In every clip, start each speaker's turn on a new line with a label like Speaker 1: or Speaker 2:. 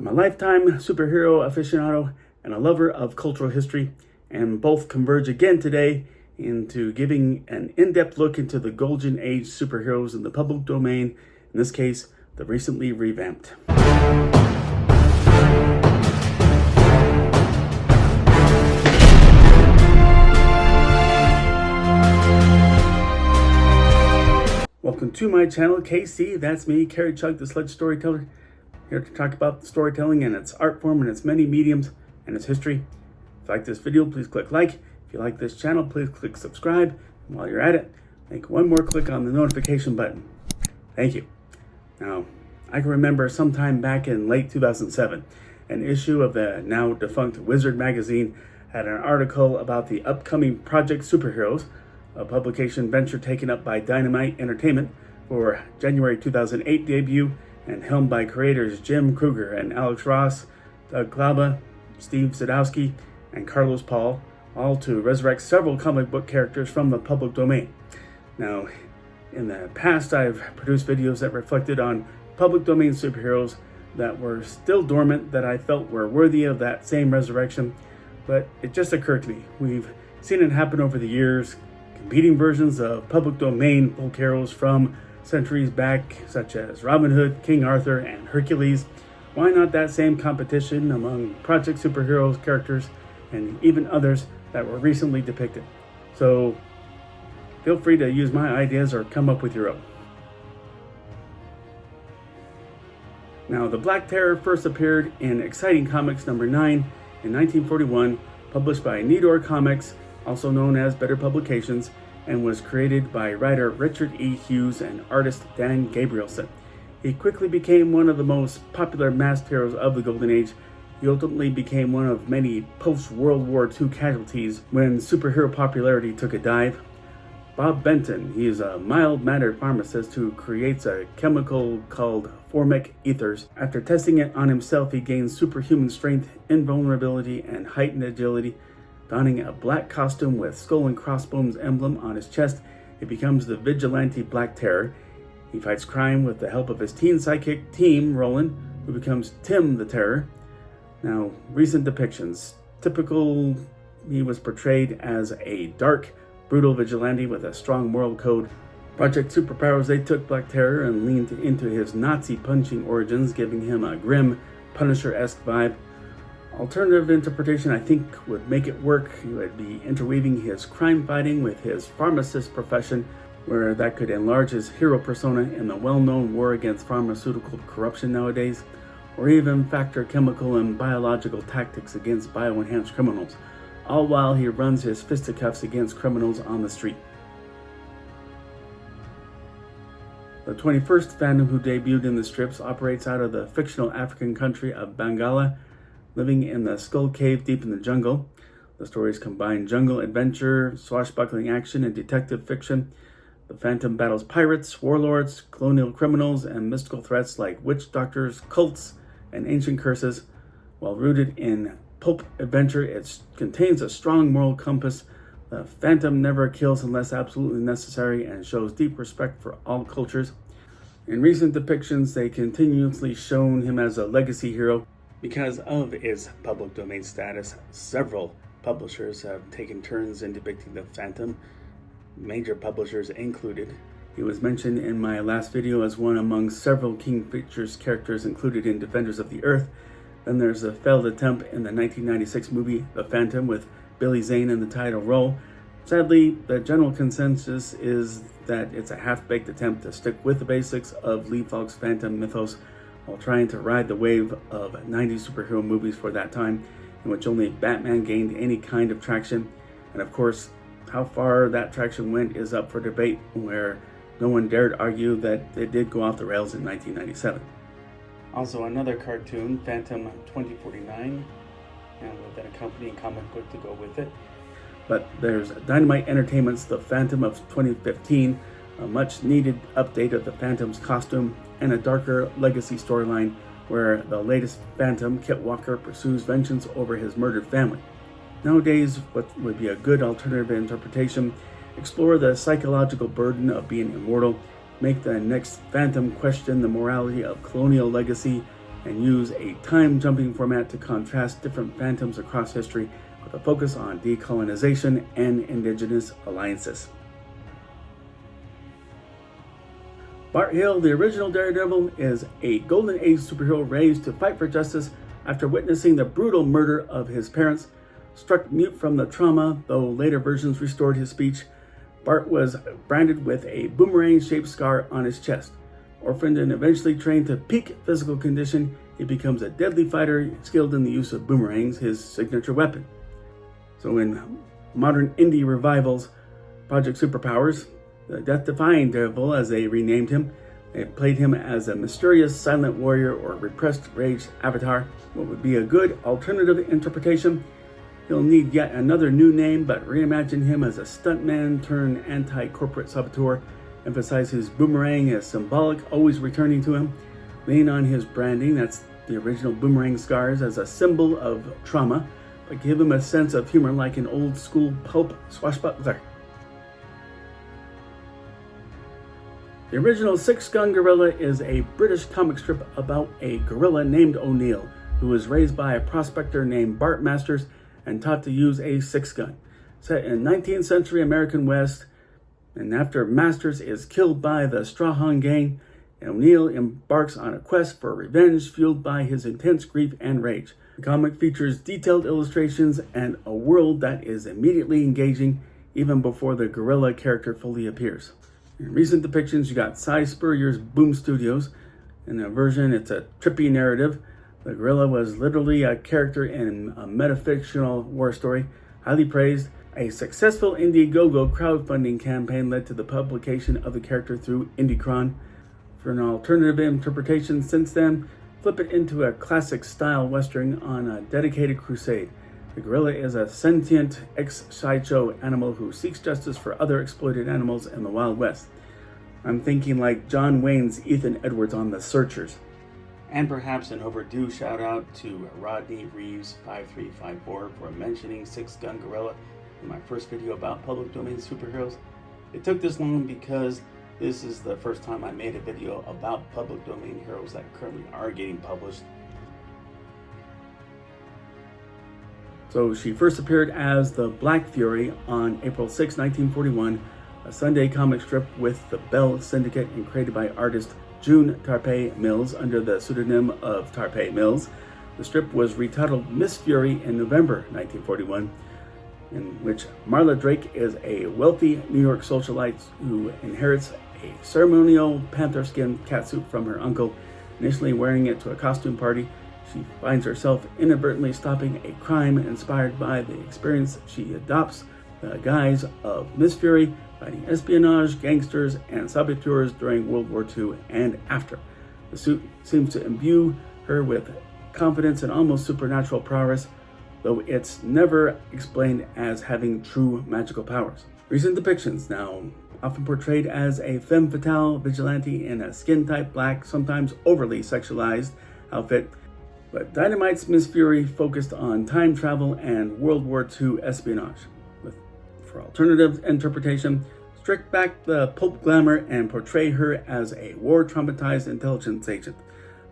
Speaker 1: I'm a lifetime superhero aficionado and a lover of cultural history, and both converge again today into giving an in-depth look into the golden age superheroes in the public domain, in this case, the recently revamped. Welcome to my channel, KC. That's me, Carrie Chug, the Sledge Storyteller, here to talk about storytelling and its art form and its many mediums and its history. If you like this video, please click like. If you like this channel, please click subscribe. And while you're at it, make one more click on the notification button. Thank you. Now, I can remember sometime back in late 2007, an issue of the now defunct Wizard magazine had an article about the upcoming Project Superheroes, a publication venture taken up by Dynamite Entertainment for January 2008 debut and helmed by creators Jim Krueger and Alex Ross, Doug Glauba, Steve Zdarsky, and Carlos Paul, all to resurrect several comic book characters from the public domain. Now, in the past, I've produced videos that reflected on public domain superheroes that were still dormant that I felt were worthy of that same resurrection, but it just occurred to me. We've seen it happen over the years. Competing versions of public domain folk heroes from centuries back, such as Robin Hood, King Arthur, and Hercules. Why not that same competition among Project Superheroes characters and even others that were recently depicted? So feel free to use my ideas or come up with your own. Now, the Black Terror first appeared in Exciting Comics number 9 in 1941, published by Nidor Comics, also known as Better Publications, and was created by writer Richard E. Hughes and artist Dan Gabrielson. He quickly became one of the most popular masked heroes of the Golden Age. He ultimately became one of many post-World War II casualties when superhero popularity took a dive. Bob Benton, he is a mild-mannered pharmacist who creates a chemical called formic ethers. After testing it on himself, he gains superhuman strength, invulnerability, and heightened agility. Donning a black costume with skull and crossbones emblem on his chest, he becomes the vigilante Black Terror. He fights crime with the help of his teen sidekick Team Roland, who becomes Tim the Terror. Now, recent depictions. Typical, he was portrayed as a dark, brutal vigilante with a strong moral code. Project Superpowers, they took Black Terror and leaned into his Nazi punching origins, giving him a grim, Punisher-esque vibe. Alternative interpretation, I think, would make it work. He would be interweaving his crime fighting with his pharmacist profession, where that could enlarge his hero persona in the well-known war against pharmaceutical corruption nowadays, or even factor chemical and biological tactics against bio-enhanced criminals, all while he runs his fisticuffs against criminals on the street. The 21st Phantom, who debuted in the strips, operates out of the fictional African country of Bangala, living in the Skull Cave deep in the jungle. The stories combine jungle adventure, swashbuckling action, and detective fiction. The Phantom battles pirates, warlords, colonial criminals, and mystical threats like witch doctors, cults, and ancient curses. While rooted in pulp adventure, it contains a strong moral compass. The Phantom never kills unless absolutely necessary and shows deep respect for all cultures. In recent depictions, they continuously shown him as a legacy hero. Because of his public domain status, several publishers have taken turns in depicting the Phantom, major publishers included. He was mentioned in my last video as one among several King Pictures characters included in Defenders of the Earth. Then there's a failed attempt in the 1996 movie The Phantom with Billy Zane in the title role. Sadly, the general consensus is that it's a half-baked attempt to stick with the basics of Lee Falk's Phantom mythos, while trying to ride the wave of 90s superhero movies for that time, in which only Batman gained any kind of traction. And of course, how far that traction went is up for debate, where no one dared argue that it did go off the rails in 1997. Also, another cartoon, Phantom 2049, and with an accompanying comic book to go with it. But there's Dynamite Entertainment's The Phantom of 2015, a much needed update of the Phantom's costume, and a darker legacy storyline where the latest Phantom, Kit Walker, pursues vengeance over his murdered family. Nowadays, what would be a good alternative interpretation, explore the psychological burden of being immortal, make the next Phantom question the morality of colonial legacy, and use a time-jumping format to contrast different phantoms across history with a focus on decolonization and indigenous alliances. Bart Hill, the original Daredevil, is a Golden Age superhero raised to fight for justice after witnessing the brutal murder of his parents. Struck mute from the trauma, though later versions restored his speech, Bart was branded with a boomerang-shaped scar on his chest. Orphaned and eventually trained to peak physical condition, he becomes a deadly fighter skilled in the use of boomerangs, his signature weapon. So in modern indie revivals, Project Superpowers, the death-defying Daredevil, as they renamed him, they played him as a mysterious silent warrior or repressed rage avatar. What would be a good alternative interpretation? He'll need yet another new name, but reimagine him as a stuntman turned anti-corporate saboteur. Emphasize his boomerang as symbolic, always returning to him. Lean on his branding, that's the original boomerang scars, as a symbol of trauma, but give him a sense of humor like an old school pulp swashbuckler. The original Six Gun Gorilla is a British comic strip about a gorilla named O'Neill, who was raised by a prospector named Bart Masters and taught to use a six-gun. Set in 19th century American West, and after Masters is killed by the Strahan gang, O'Neill embarks on a quest for revenge fueled by his intense grief and rage. The comic features detailed illustrations and a world that is immediately engaging even before the gorilla character fully appears. In recent depictions, you got Cy Spurrier's Boom Studios. In the version, it's a trippy narrative. The gorilla was literally a character in a metafictional war story, highly praised. A successful Indiegogo crowdfunding campaign led to the publication of the character through Indiecron. For an alternative interpretation since then, flip it into a classic-style Western on a dedicated crusade. The gorilla is a sentient ex-sideshow animal who seeks justice for other exploited animals in the Wild West. I'm thinking like John Wayne's Ethan Edwards on The Searchers. And perhaps an overdue shout out to Rodney Reeves 5354 for mentioning Six Gun Gorilla in my first video about public domain superheroes. It took this long because this is the first time I made a video about public domain heroes that currently are getting published. So she first appeared as the Black Fury on April 6, 1941, a Sunday comic strip with the Bell Syndicate and created by artist June Tarpey Mills under the pseudonym of Tarpey Mills. The strip was retitled Miss Fury in November 1941, in which Marla Drake is a wealthy New York socialite who inherits a ceremonial panther skin catsuit from her uncle. Initially wearing it to a costume party, she finds herself inadvertently stopping a crime inspired by the experience. She adopts the guise of Miss Fury, fighting espionage, gangsters, and saboteurs during World War II and after. The suit seems to imbue her with confidence and almost supernatural prowess, though it's never explained as having true magical powers. Recent depictions now often portrayed as a femme fatale vigilante in a skin-tight black, sometimes overly sexualized outfit, but Dynamite's Miss Fury focused on time travel and World War II espionage. For alternative interpretation, strip back the pulp glamour and portray her as a war-traumatized intelligence agent.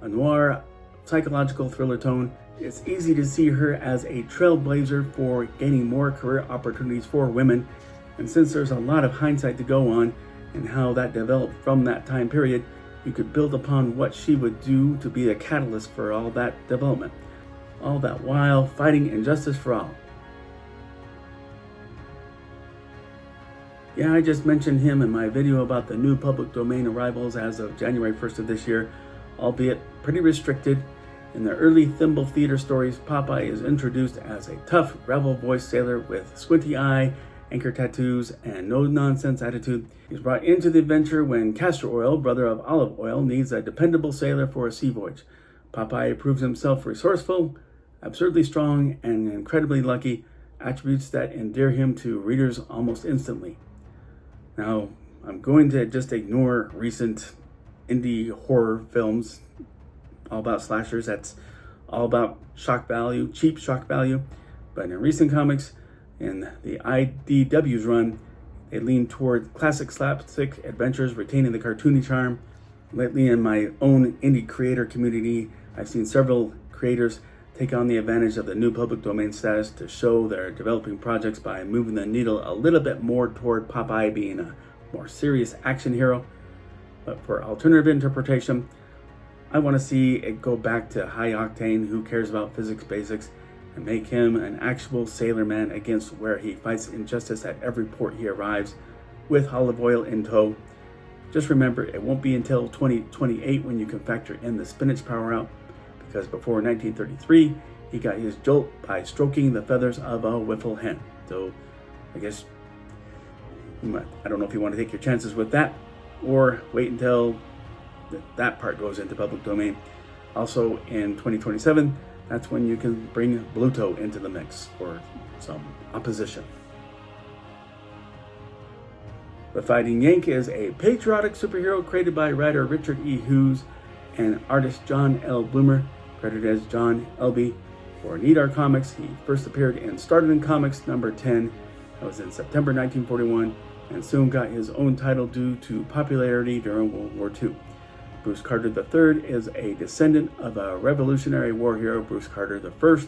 Speaker 1: A noir psychological thriller tone, it's easy to see her as a trailblazer for gaining more career opportunities for women, and since there's a lot of hindsight to go on and how that developed from that time period, you could build upon what she would do to be a catalyst for all that development, all that while fighting injustice for all. Yeah, I just mentioned him in my video about the new public domain arrivals as of January 1st of this year, albeit pretty restricted. In the early Thimble Theater stories, Popeye is introduced as a tough, gravel-voiced sailor with squinty eye, anchor tattoos, and no-nonsense attitude. He's brought into the adventure when Castor Oil, brother of Olive Oil, needs a dependable sailor for a sea voyage. Popeye proves himself resourceful, absurdly strong, and incredibly lucky, attributes that endear him to readers almost instantly. Now, I'm going to just ignore recent indie horror films, all about slashers. That's all about shock value, cheap shock value. But in recent comics, in the IDW's run, they lean toward classic slapstick adventures, retaining the cartoony charm. Lately, in my own indie creator community, I've seen several creators take on the advantage of the new public domain status to show their developing projects by moving the needle a little bit more toward Popeye being a more serious action hero. But for alternative interpretation, I want to see it go back to high octane, who cares about physics basics, and make him an actual sailor man against where he fights injustice at every port he arrives, with olive oil in tow. Just remember, it won't be until 2028 when you can factor in the spinach power out, because before 1933, he got his jolt by stroking the feathers of a wiffle hen. So I guess, I don't know if you want to take your chances with that, or wait until that part goes into public domain. Also in 2027, that's when you can bring Bluto into the mix for some opposition. The Fighting Yank is a patriotic superhero created by writer Richard E. Hughes and artist John L. Bloomer, credited as John Elby. For Needar Comics, he first appeared in Started in Comics number 10. That was in September 1941, and soon got his own title due to popularity during World War II. Bruce Carter III is a descendant of a Revolutionary War hero, Bruce Carter I.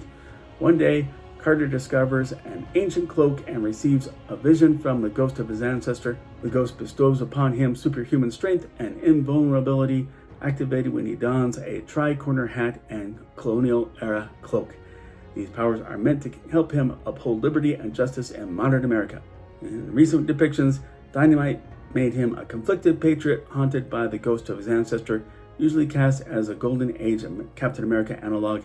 Speaker 1: One day, Carter discovers an ancient cloak and receives a vision from the ghost of his ancestor. The ghost bestows upon him superhuman strength and invulnerability, activated when he dons a tri-corner hat and colonial-era cloak. These powers are meant to help him uphold liberty and justice in modern America. In recent depictions, Dynamite made him a conflicted patriot haunted by the ghost of his ancestor, usually cast as a Golden Age Captain America analog.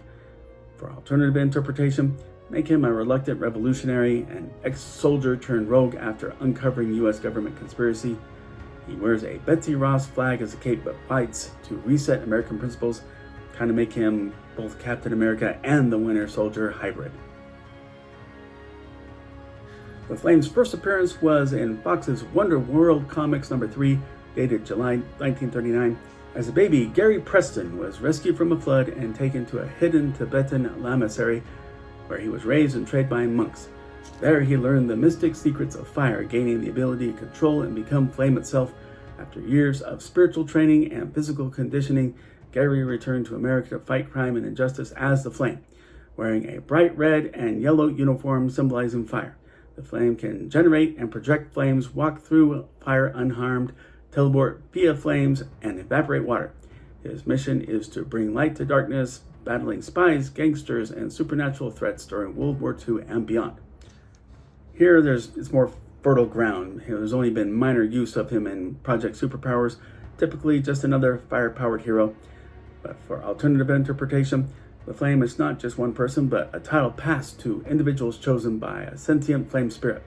Speaker 1: For alternative interpretation, make him a reluctant revolutionary and ex-soldier turned rogue after uncovering U.S. government conspiracy. He wears a Betsy Ross flag as a cape but fights to reset American principles, kind of make him both Captain America and the Winter Soldier hybrid. The Flame's first appearance was in Fox's Wonder World Comics number 3, dated July 1939. As a baby, Gary Preston was rescued from a flood and taken to a hidden Tibetan lamasery, where he was raised and trained by monks. There he learned the mystic secrets of fire, gaining the ability to control and become flame itself. After years of spiritual training and physical conditioning, Gary returned to America to fight crime and injustice as the Flame, wearing a bright red and yellow uniform symbolizing fire. The Flame can generate and project flames, walk through fire unharmed, teleport via flames, and evaporate water. His mission is to bring light to darkness, battling spies, gangsters, and supernatural threats during World War II and beyond. Here, it's more fertile ground. There's only been minor use of him in Project Superpowers, typically just another fire-powered hero. But for alternative interpretation, the Flame is not just one person, but a title passed to individuals chosen by a sentient flame spirit.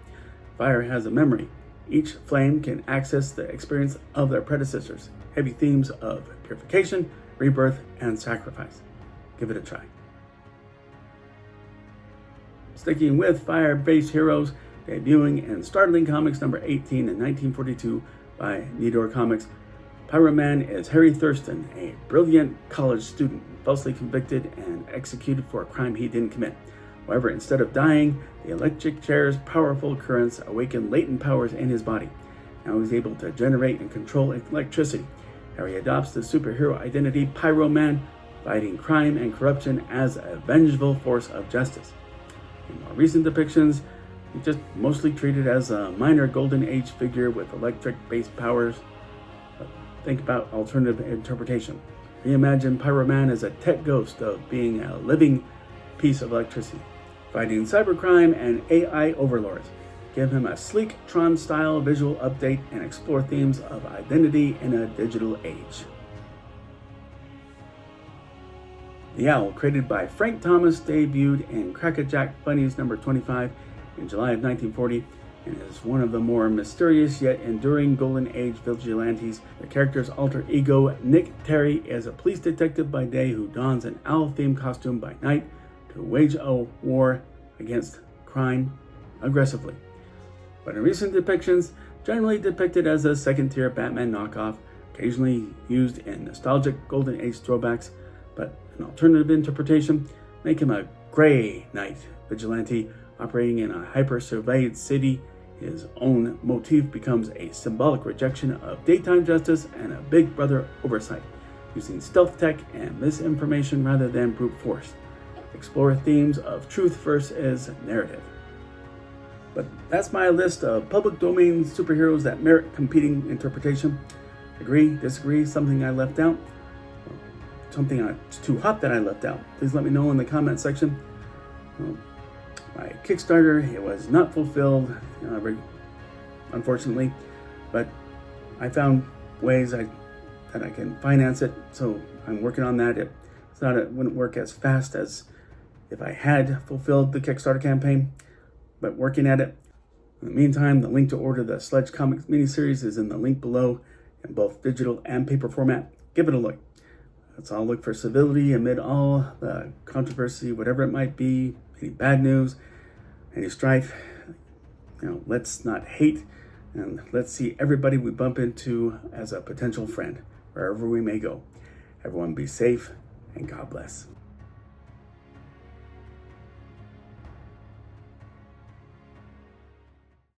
Speaker 1: Fire has a memory. Each flame can access the experience of their predecessors. Heavy themes of purification, rebirth, and sacrifice. Give it a try. Sticking with fire-based heroes, debuting in Startling Comics number 18 in 1942 by Needar Comics, Pyroman is Harry Thurston, a brilliant college student falsely convicted and executed for a crime he didn't commit. However, instead of dying, the electric chair's powerful currents awaken latent powers in his body. Now he's able to generate and control electricity. Harry adopts the superhero identity Pyroman, fighting crime and corruption as a vengeful force of justice. In more recent depictions, he's just mostly treated as a minor Golden Age figure with electric-based powers. But think about alternative interpretation. Reimagine Pyroman as a tech ghost of being a living piece of electricity, fighting cybercrime and AI overlords. Give him a sleek Tron-style visual update and explore themes of identity in a digital age. The Owl, created by Frank Thomas, debuted in Crackerjack Funnies number 25 in July of 1940 and is one of the more mysterious yet enduring Golden Age vigilantes. The character's alter ego, Nick Terry, is a police detective by day who dons an owl-themed costume by night to wage a war against crime aggressively. But in recent depictions, generally depicted as a second-tier Batman knockoff, occasionally used in nostalgic Golden Age throwbacks, but an alternative interpretation, make him a Grey Knight vigilante operating in a hyper-surveyed city. His own motif becomes a symbolic rejection of daytime justice and a Big Brother oversight. using stealth tech and misinformation rather than brute force. Explore themes of truth versus narrative. But that's my list of public domain superheroes that merit competing interpretation. Agree, disagree, something I left out, something that's too hot that I left out. Please let me know in the comment section. My Kickstarter, it was not fulfilled, unfortunately, but I found ways that I can finance it, so I'm working on that. It wouldn't work as fast as if I had fulfilled the Kickstarter campaign, but working at it. In the meantime, the link to order the Sledge Comics miniseries is in the link below in both digital and paper format. Give it a look. I'll look for civility amid all the controversy, whatever it might be, any bad news, any strife. Let's not hate, and let's see everybody we bump into as a potential friend, wherever we may go. Everyone be safe, and God bless.